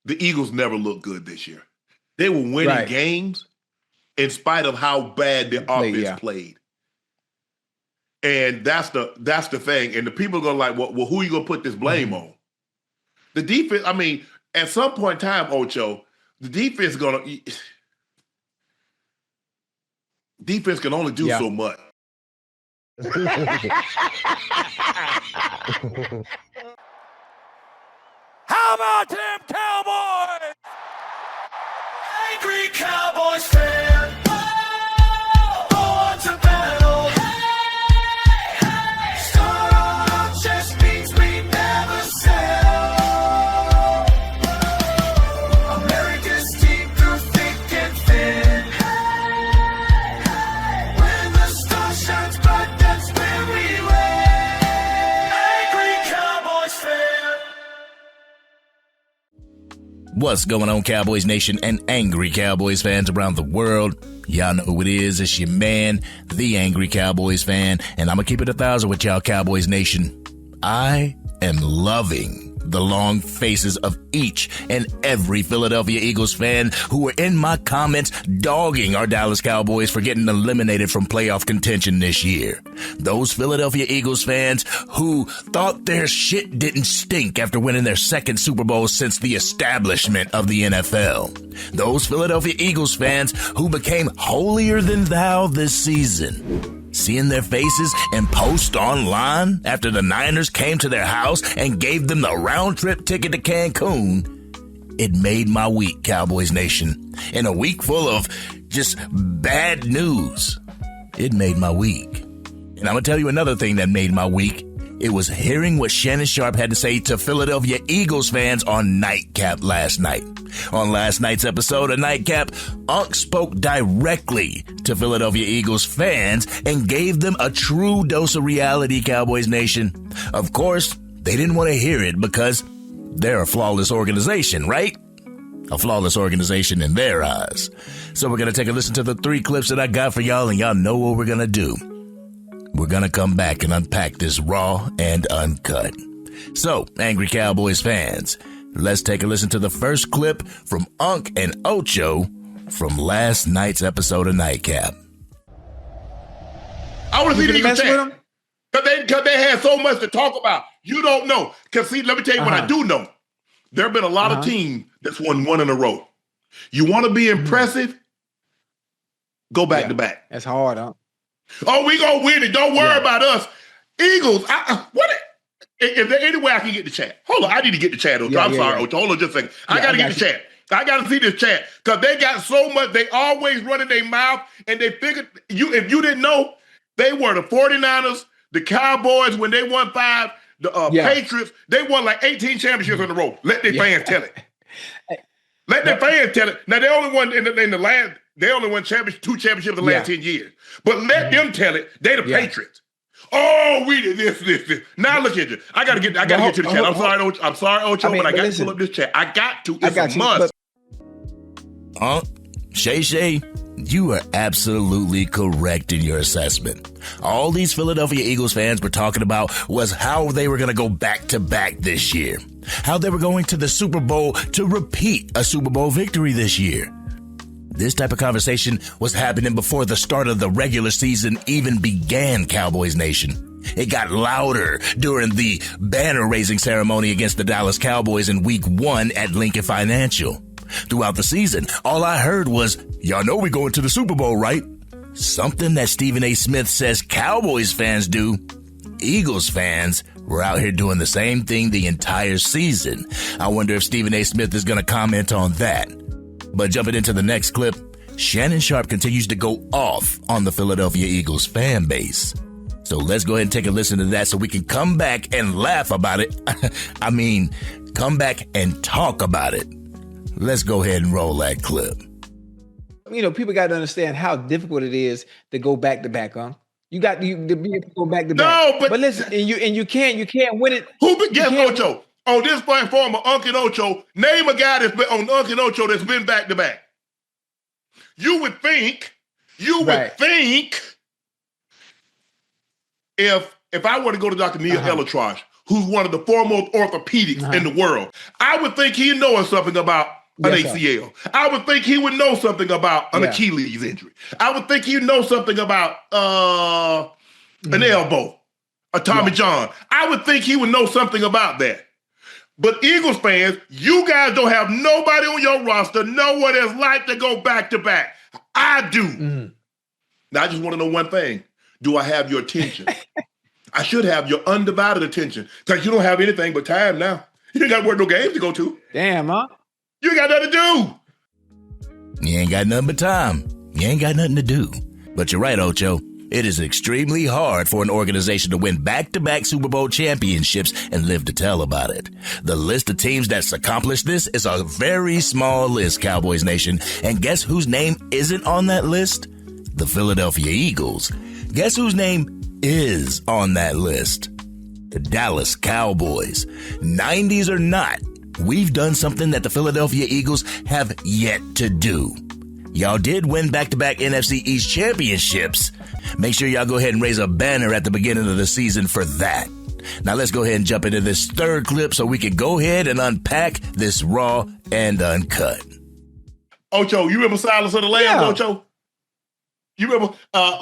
the Eagles never looked good this year. They were winning games in spite of how bad their offense played. And that's the thing. And the people are going to like, well, who are you going to put this blame on? The defense, I mean, at some point in time, Ocho, the defense is going to – defense can only do so much. How about them Cowboys? Angry Cowboys fan. Born to battle. Star just means we never sell. America's team through thick and thin. When the star shines bright, that's when we win. Angry Cowboys fan. What's going on, Cowboys Nation and angry Cowboys fans around the world? Y'all know who it is. It's your man, the Angry Cowboys fan, and I'm going to keep it 1,000 with y'all, Cowboys Nation. I am loving the long faces of each and every Philadelphia Eagles fan who were in my comments dogging our Dallas Cowboys for getting eliminated from playoff contention this year. Those Philadelphia Eagles fans who thought their shit didn't stink after winning their second Super Bowl since the establishment of the NFL. Those Philadelphia Eagles fans who became holier than thou this season. Seeing their faces and post online after the Niners came to their house and gave them the round-trip ticket to Cancun, it made my week, Cowboys Nation. In a week full of just bad news, it made my week. And I'm going to tell you another thing that made my week. It was hearing what Shannon Sharpe had to say to Philadelphia Eagles fans on Nightcap last night. On last night's episode of Nightcap, Unc spoke directly to Philadelphia Eagles fans and gave them a true dose of reality, Cowboys Nation. Of course, they didn't want to hear it because they're a flawless organization, right? A flawless organization in their eyes. So we're going to take a listen to the 3 clips that I got for y'all, and y'all know what we're going to do. We're going to come back and unpack this raw and uncut. So, angry Cowboys fans, let's take a listen to the first clip from Unc and Ocho from last night's episode of Nightcap. I want to see the Eagles chat. Because they had so much to talk about. You don't know. Because, see, let me tell you what I do know. There have been a lot of teams that's won one in a row. You want to be impressive? Go back to back. That's hard, huh? Oh, we gonna win it. Don't worry about us. Eagles, is there any way I can get the chat? Hold on, I need to get the chat. I'm sorry, Ocho. Hold on just a second. I gotta get the chat. I gotta see this chat. Because they got so much, they always running their mouth, and they figured, if you didn't know, they were the 49ers, the Cowboys, when they won 5, the Patriots, they won like 18 championships in a row. Let their fans tell it. Let their fans tell it. Now, they only won in the last, they only won 2 championships in the last 10 years. But let them tell it. They the Patriots. Oh, we did this. Now look at you. I gotta get to the chat. I'm sorry, Ocho, but I got to pull up this chat. I got to. It's a must. Shay, you are absolutely correct in your assessment. All these Philadelphia Eagles fans were talking about was how they were going to go back-to-back this year. How they were going to the Super Bowl to repeat a Super Bowl victory this year. This type of conversation was happening before the start of the regular season even began, Cowboys Nation. It got louder during the banner-raising ceremony against the Dallas Cowboys in Week 1 at Lincoln Financial. Throughout the season, all I heard was, y'all know we're going to the Super Bowl, right? Something that Stephen A. Smith says Cowboys fans do. Eagles fans were out here doing the same thing the entire season. I wonder if Stephen A. Smith is going to comment on that. But jumping into the next clip, Shannon Sharpe continues to go off on the Philadelphia Eagles fan base. So let's go ahead and take a listen to that so we can come back and laugh about it. I mean, come back and talk about it. Let's go ahead and roll that clip. You know, people got to understand how difficult it is to go back to back, huh? You got to be able to go back to back. No, but listen, and you can't win it. Guess Ocho? On this platform of Unc and Ocho, name a guy that's been on Unc and Ocho that's been back to back. You would think if I were to go to Dr. Neil Elatrosh, who's one of the foremost orthopedics in the world. I would think he'd know something about an ACL. I would think he would know something about an Achilles injury. I would think he'd know something about an elbow, a Tommy John. I would think he would know something about that. But Eagles fans, you guys don't have nobody on your roster know what it's like to go back-to-back. I do. Now, I just want to know one thing. Do I have your attention? I should have your undivided attention because you don't have anything but time now. You ain't got to work no games to go to. Damn, huh? You ain't got nothing to do. You ain't got nothing but time. You ain't got nothing to do. But you're right, Ocho. It is extremely hard for an organization to win back-to-back Super Bowl championships and live to tell about it. The list of teams that's accomplished this is a very small list, Cowboys Nation. And guess whose name isn't on that list? The Philadelphia Eagles. Guess whose name is on that list? The Dallas Cowboys. 90s or not, we've done something that the Philadelphia Eagles have yet to do. Y'all did win back-to-back NFC East championships. Make sure y'all go ahead and raise a banner at the beginning of the season for that. Now let's go ahead and jump into this third clip so we can go ahead and unpack this Raw and Uncut. Ocho, you remember Silence of the Lambs, Ocho? You remember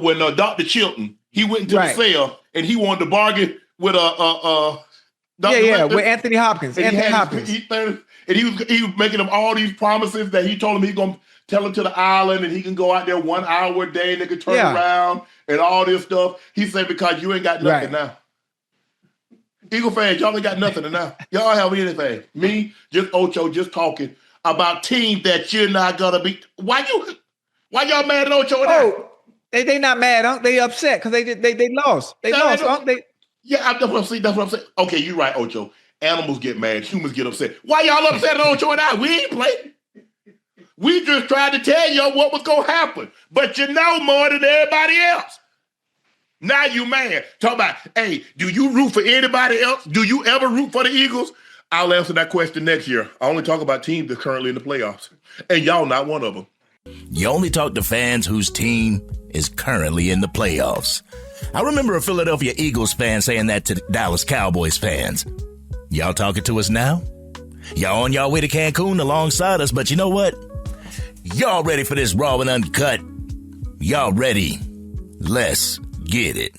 when Dr. Chilton, he went into the cell and he wanted to bargain with Dr. with Anthony Hopkins. And he was making him all these promises that he told him he's going to tell him to the island and he can go out there 1 hour a day and they can turn around and all this stuff. He said, because you ain't got nothing now. Eagle fans, y'all ain't got nothing now. Y'all have anything. Me, just Ocho, just talking about teams that you're not going to beat. Why y'all mad at Ocho now? They not mad, Unc. They upset because they lost. They lost, Unc. That's what I'm saying. Okay, you're right, Ocho. Animals get mad. Humans get upset. Why y'all upset at Ocho and I? We ain't playing. We just tried to tell y'all what was going to happen. But you know more than everybody else. Now you mad. Talk about, hey, do you root for anybody else? Do you ever root for the Eagles? I'll answer that question next year. I only talk about teams that's currently in the playoffs. And y'all not one of them. You only talk to fans whose team is currently in the playoffs. I remember a Philadelphia Eagles fan saying that to Dallas Cowboys fans. Y'all talking to us now? Y'all on y'all way to Cancun alongside us, but you know what? Y'all ready for this Raw and Uncut? Y'all ready? Let's get it.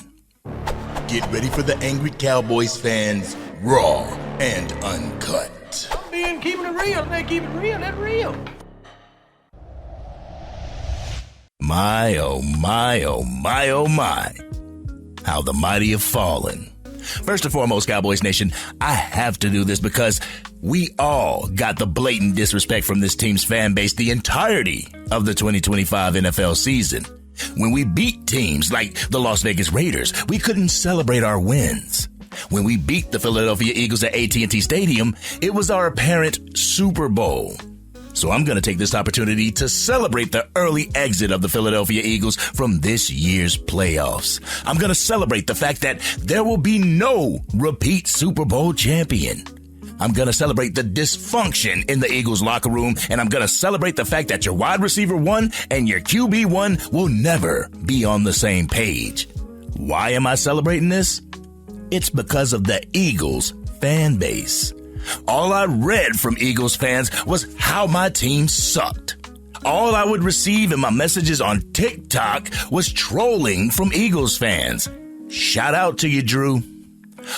Get ready for the Angry Cowboys fans, Raw and Uncut. I'm keeping it real. They keep it real. That's real. My, oh my, oh my, oh my. How the mighty have fallen. First and foremost, Cowboys Nation, I have to do this because we all got the blatant disrespect from this team's fan base the entirety of the 2025 NFL season. When we beat teams like the Las Vegas Raiders, we couldn't celebrate our wins. When we beat the Philadelphia Eagles at AT&T Stadium, it was our apparent Super Bowl. So I'm going to take this opportunity to celebrate the early exit of the Philadelphia Eagles from this year's playoffs. I'm going to celebrate the fact that there will be no repeat Super Bowl champion. I'm going to celebrate the dysfunction in the Eagles locker room, and I'm going to celebrate the fact that your wide receiver 1 and your QB 1 will never be on the same page. Why am I celebrating this? It's because of the Eagles fan base. All I read from Eagles fans was how my team sucked. All I would receive in my messages on TikTok was trolling from Eagles fans. Shout out to you, Drew.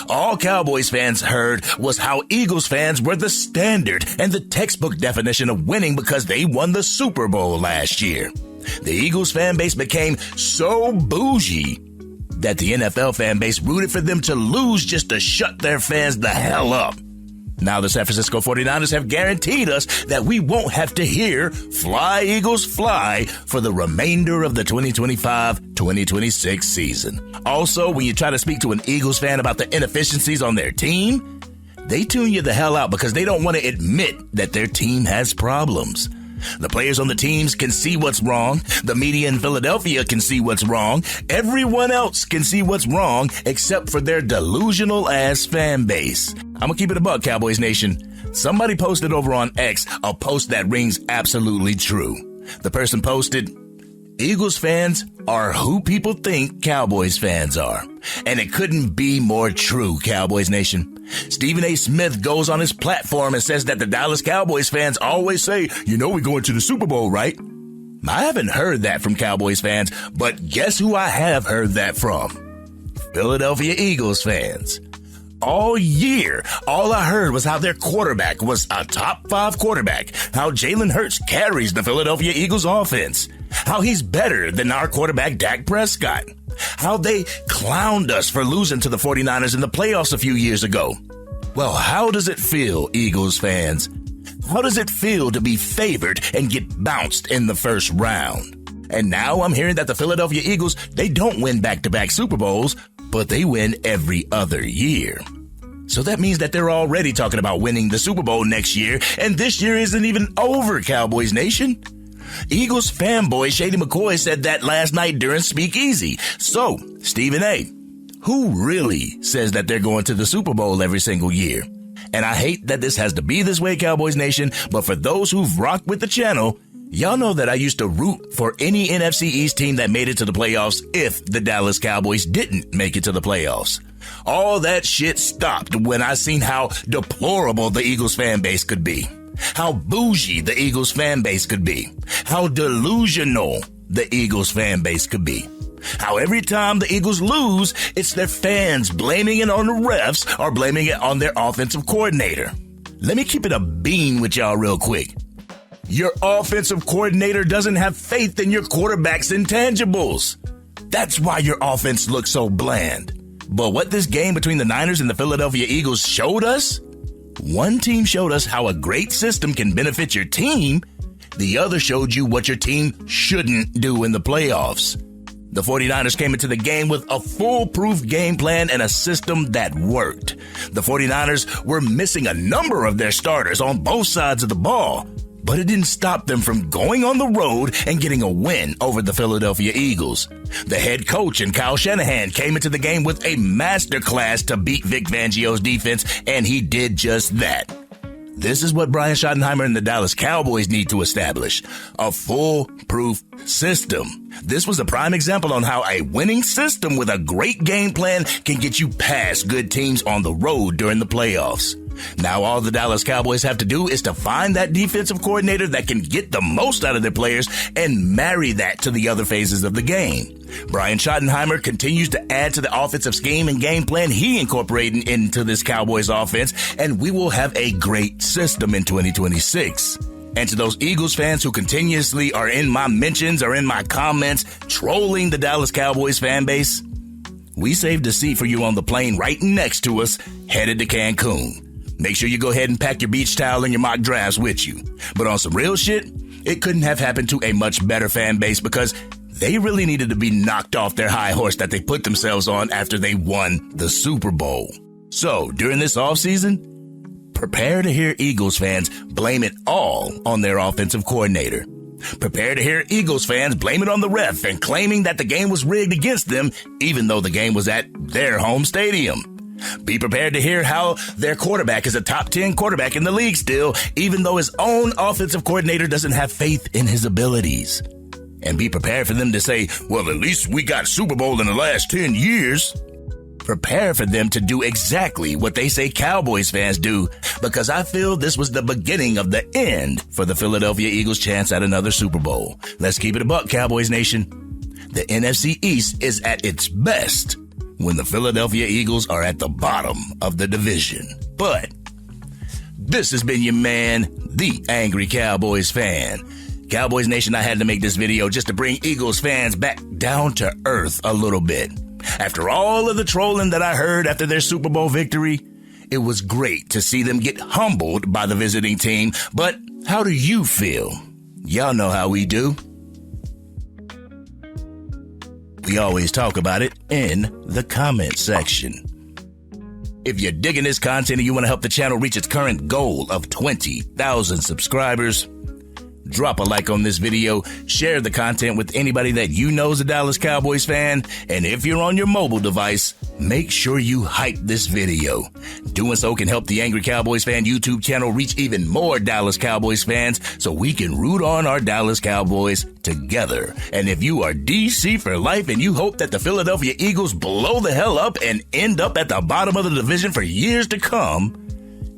All Cowboys fans heard was how Eagles fans were the standard and the textbook definition of winning because they won the Super Bowl last year. The Eagles fan base became so bougie that the NFL fan base rooted for them to lose just to shut their fans the hell up. Now the San Francisco 49ers have guaranteed us that we won't have to hear "Fly, Eagles, fly" for the remainder of the 2025-2026 season. Also, when you try to speak to an Eagles fan about the inefficiencies on their team, they tune you the hell out because they don't want to admit that their team has problems. The players on the teams can see what's wrong. The media in Philadelphia can see what's wrong. Everyone else can see what's wrong except for their delusional ass fan base. I'm gonna keep it a buck, Cowboys Nation. Somebody posted over on X a post that rings absolutely true. The person posted, Eagles fans are who people think Cowboys fans are. And it couldn't be more true, Cowboys Nation. Stephen A. Smith goes on his platform and says that the Dallas Cowboys fans always say, you know we're going to the Super Bowl, right? I haven't heard that from Cowboys fans, but guess who I have heard that from? Philadelphia Eagles fans. All year, all I heard was how their quarterback was a top 5 quarterback, how Jalen Hurts carries the Philadelphia Eagles offense, how he's better than our quarterback Dak Prescott, how they clowned us for losing to the 49ers in the playoffs a few years ago. Well, how does it feel, Eagles fans? How does it feel to be favored and get bounced in the first round? And now I'm hearing that the Philadelphia Eagles, they don't win back-to-back Super Bowls, but they win every other year. So that means that they're already talking about winning the Super Bowl next year, and this year isn't even over, Cowboys Nation. Eagles fanboy Shady McCoy said that last night during Speakeasy. So, Stephen A., who really says that they're going to the Super Bowl every single year? And I hate that this has to be this way, Cowboys Nation, but for those who've rocked with the channel, y'all know that I used to root for any NFC East team that made it to the playoffs if the Dallas Cowboys didn't make it to the playoffs. All that shit stopped when I seen how deplorable the Eagles fan base could be, how bougie the Eagles fan base could be, how delusional the Eagles fan base could be, how every time the Eagles lose, it's their fans blaming it on the refs or blaming it on their offensive coordinator. Let me keep it a bean with y'all real quick. Your offensive coordinator doesn't have faith in your quarterback's intangibles. That's why your offense looks so bland. But what this game between the Niners and the Philadelphia Eagles showed us? One team showed us how a great system can benefit your team. The other showed you what your team shouldn't do in the playoffs. The 49ers came into the game with a foolproof game plan and a system that worked. The 49ers were missing a number of their starters on both sides of the ball, but it didn't stop them from going on the road and getting a win over the Philadelphia Eagles. The head coach and Kyle Shanahan came into the game with a masterclass to beat Vic Fangio's defense, and he did just that. This is what Brian Schottenheimer and the Dallas Cowboys need to establish: a foolproof system. This was a prime example on how a winning system with a great game plan can get you past good teams on the road during the playoffs. Now all the Dallas Cowboys have to do is to find that defensive coordinator that can get the most out of their players and marry that to the other phases of the game. Brian Schottenheimer continues to add to the offensive scheme and game plan he incorporated into this Cowboys offense, and we will have a great system in 2026. And to those Eagles fans who continuously are in my mentions or in my comments trolling the Dallas Cowboys fan base, we saved a seat for you on the plane right next to us, headed to Cancun. Make sure you go ahead and pack your beach towel and your mock drafts with you. But on some real shit, it couldn't have happened to a much better fan base because they really needed to be knocked off their high horse that they put themselves on after they won the Super Bowl. So, during this offseason, prepare to hear Eagles fans blame it all on their offensive coordinator. Prepare to hear Eagles fans blame it on the ref and claiming that the game was rigged against them, even though the game was at their home stadium. Be prepared to hear how their quarterback is a top 10 quarterback in the league still, even though his own offensive coordinator doesn't have faith in his abilities. And be prepared for them to say, well, at least we got Super Bowl in the last 10 years. Prepare for them to do exactly what they say Cowboys fans do, because I feel this was the beginning of the end for the Philadelphia Eagles' chance at another Super Bowl. Let's keep it a buck, Cowboys Nation. The NFC East is at its best when the Philadelphia Eagles are at the bottom of the division. But this has been your man, the Angry Cowboys fan. Cowboys Nation, I had to make this video just to bring Eagles fans back down to earth a little bit. After all of the trolling that I heard after their Super Bowl victory, it was great to see them get humbled by the visiting team. But how do you feel? Y'all know how we do. We always talk about it in the comment section. If you're digging this content and you want to help the channel reach its current goal of 20,000 subscribers, Drop a like on this video, share the content with anybody that you know is a Dallas Cowboys fan, and if you're on your mobile device, make sure you hype this video. Doing so can help the Angry Cowboys Fan YouTube channel reach even more Dallas Cowboys fans so we can root on our Dallas Cowboys together. And if you are DC for life and you hope that the Philadelphia Eagles blow the hell up and end up at the bottom of the division for years to come,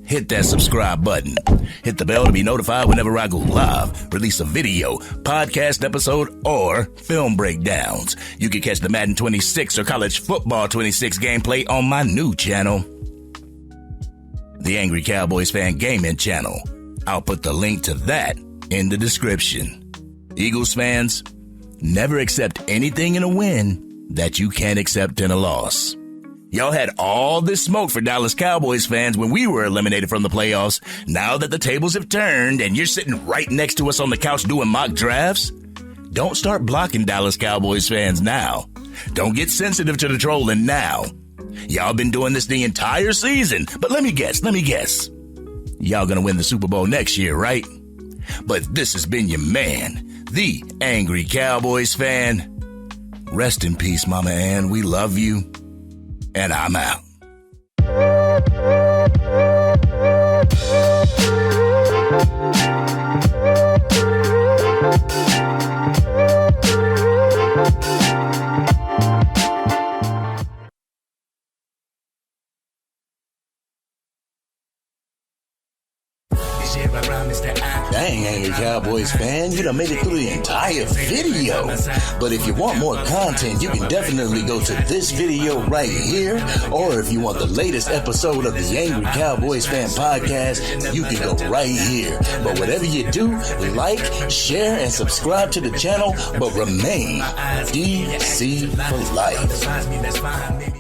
hit that subscribe button. Hit the bell to be notified whenever I go live, release a video, podcast episode, or film breakdowns. You can catch the Madden 26 or College Football 26 gameplay on my new channel, the Angry Cowboys Fan Gaming Channel. I'll put the link to that in the description. Eagles fans, never accept anything in a win that you can't accept in a loss. Y'all had all this smoke for Dallas Cowboys fans when we were eliminated from the playoffs. Now that the tables have turned and you're sitting right next to us on the couch doing mock drafts, don't start blocking Dallas Cowboys fans now. Don't get sensitive to the trolling now. Y'all been doing this the entire season, but let me guess. Y'all gonna win the Super Bowl next year, right? But this has been your man, the Angry Cowboys Fan. Rest in peace, Mama Ann. We love you. And I'm out. Dang, Angry Cowboys fan, you done made it through the entire video. But if you want more content, you can definitely go to this video right here. Or if you want the latest episode of the Angry Cowboys Fan Podcast, you can go right here. But whatever you do, like, share, and subscribe to the channel, but remain DC for life.